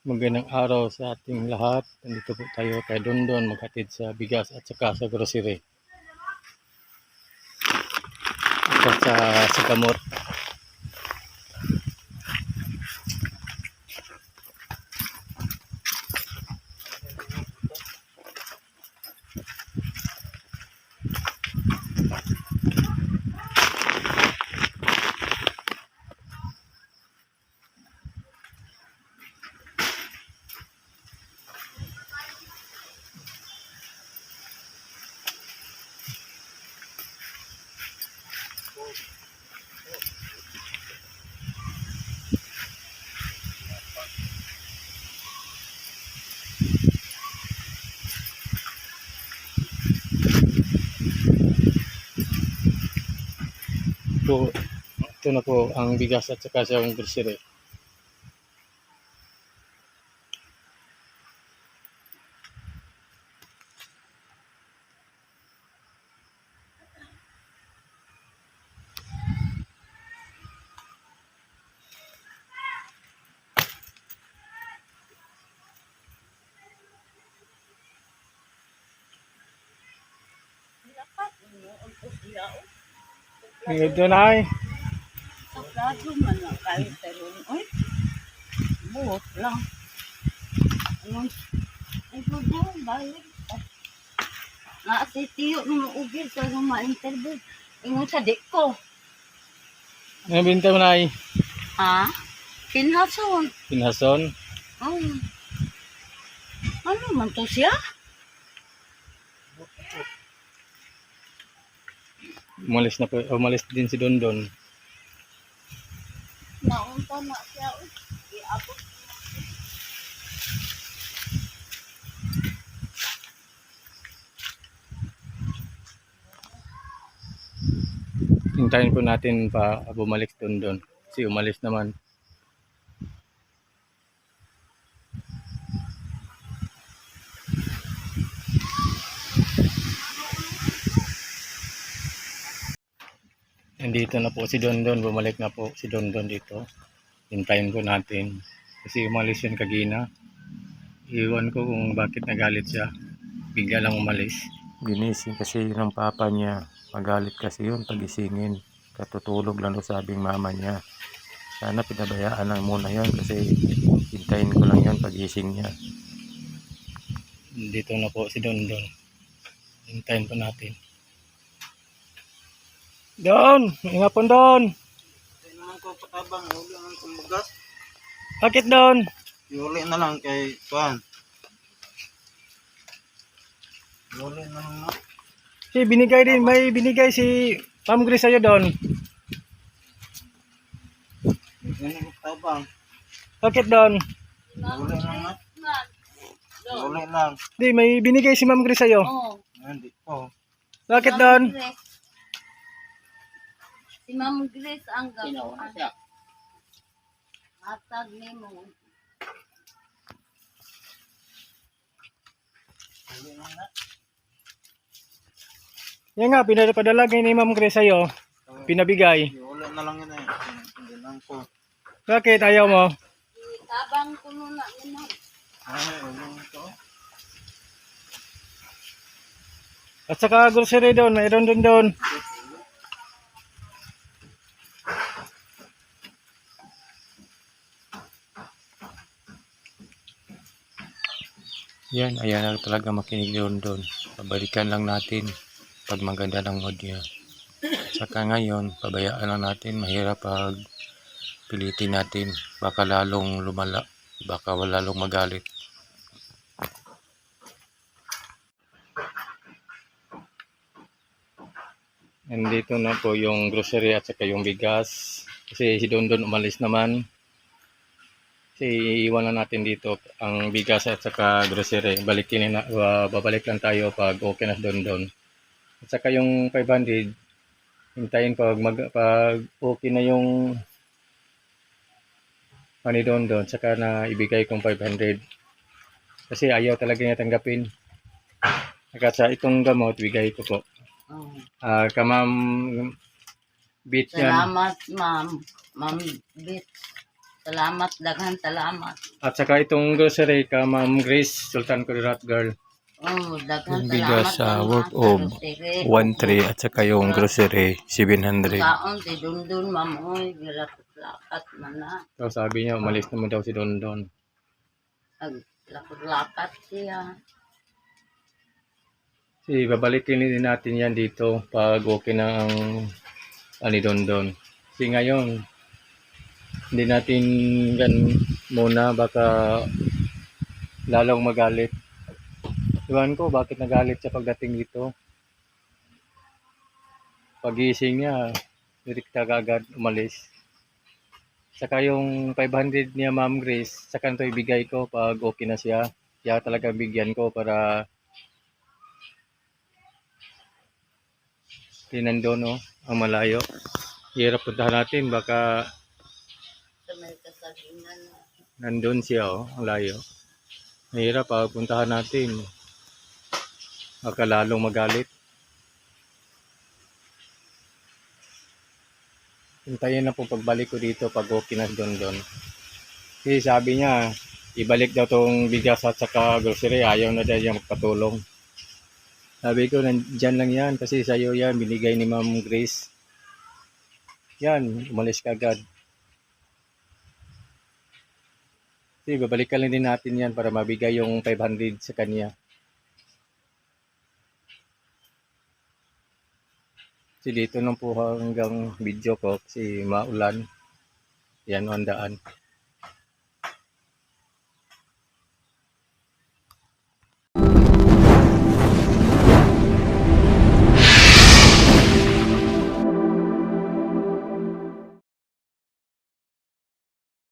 Magandang araw sa ating lahat. Nandito po tayo kay Dondon maghatid sa bigas at saka sa grocery. At sa gamot. Ito na po ang bigas at saka sa grocery. Ito na ay. Sagrado man ang kahit talong. Ay, buhot lang. Anong, ay budo, balik. Naasitiyo nung ugil sa ma-interview. Ingon sa dik ko. Ano binta mo na ay? Ha? Pinhason. Pinhason? Oh. Ano man to siya? Umalis na po. Umalis din si Dondon. Naunta na siya. Iabot. Hintayin po natin pa bumalik si Dondon. Kasi umalis naman. Nandito na po si Dondon. Bumalik na po si Dondon dito. Hintayin po natin. Kasi umalis yun kagina. Iwan ko kung bakit nagalit siya. Bigla lang umalis. Ginising kasi yun ng papa niya. Magalit kasi yun pagisingin. Katutulog lang doon sabing mama niya. Sana pinabayaan lang muna yan kasi hintayin ko lang yun pagising niya. Dito na po si Dondon. Hintayin po natin. Don! Ingat po Don! Hindi naman ko patabang, huli naman kong bugas. Bakit Don? Huli na lang kay Tuan. Huli na lang na. Si binigay din, may binigay si Ma'am Grace sa'yo Don. Hindi naman patabang. Bakit Don? Huli na nga. Huli lang. Di, may binigay si Ma'am Grace sa'yo. Oo. Hindi po. Bakit Don? Si Ma'am Grace ang gawin. Hatag ni mo. Huli na nga. Yan nga, pinapadala ni Ma'am Grace sa'yo. Pinabigay. Huli na lang yun eh. Hindi lang po. Bakit ayaw mo? Tabang ko na ni Ma'am. Ay, huli ito. At saka grocery Don, mayroon Don. Yan, ayan na talaga makinig doon. Pabalikan lang natin pag maganda ng mood niya. Saka ngayon, pabayaan lang natin. Mahirap pag pilitin natin. Baka lalong lumala. Baka lalong magalit. Nandito na po yung grocery at saka yung bigas. Kasi si Dondon umalis naman. Kasi iiwan na natin dito ang bigas at saka grocery. Babalik lang tayo pag okay na si Dondon. At saka yung 500, hintayin pag okay na yung ni Dondon. Saka na ibigay kong 500. Kasi ayaw talaga niya tanggapin. Saka sa itong gamot, bigay ko po. Oh. Kamam Beat yan. Salamat, Ma'am. Ma'am Bit. Salamat, daghan salamat. At saka itong grocery ka, Ma'am Grace, Sultan Kudirat Girl. Oh, daghan Yung salamat. bigas sa worth of 1.3 at saka yung grocery 700. Kaon si Dundun, mamoy, gilakat-lakat man na. So sabi niya, umalis naman daw si Dondon. Lakat-lakat siya. Si babalikin din natin yan dito pag okay na ang ani Dondon. Kasi ngayon, hindi natin yan muna, baka lalong magalit. Iwan ko, bakit nagalit siya pagdating dito? Pagising niya, direkta agad umalis. Saka yung 500 niya, Ma'am Grace, saka ito ibigay ko pag okay na siya. Kaya talaga bigyan ko para tinando, no? Ang malayo. Hirap puntahan natin, baka Sa may kasabihan. nandun siya, oh, ang layo. Mahirap puntahan natin. Baka lalong magalit. Hintayin na po pagbalik ko dito pag okay na si Dondon. Kasi sabi niya, ibalik daw tong bigas at saka grocery, ayaw na daw niya magpatulong. Sabi ko, nandyan lang yan kasi sa'yo yan, binigay ni Ma'am Grace. Yan, umalis ka agad. Kasi babalikan lang din natin yan para mabigay yung 500 sa kanya. Kasi dito lang po hanggang video ko kasi maulan. Yan ang daan.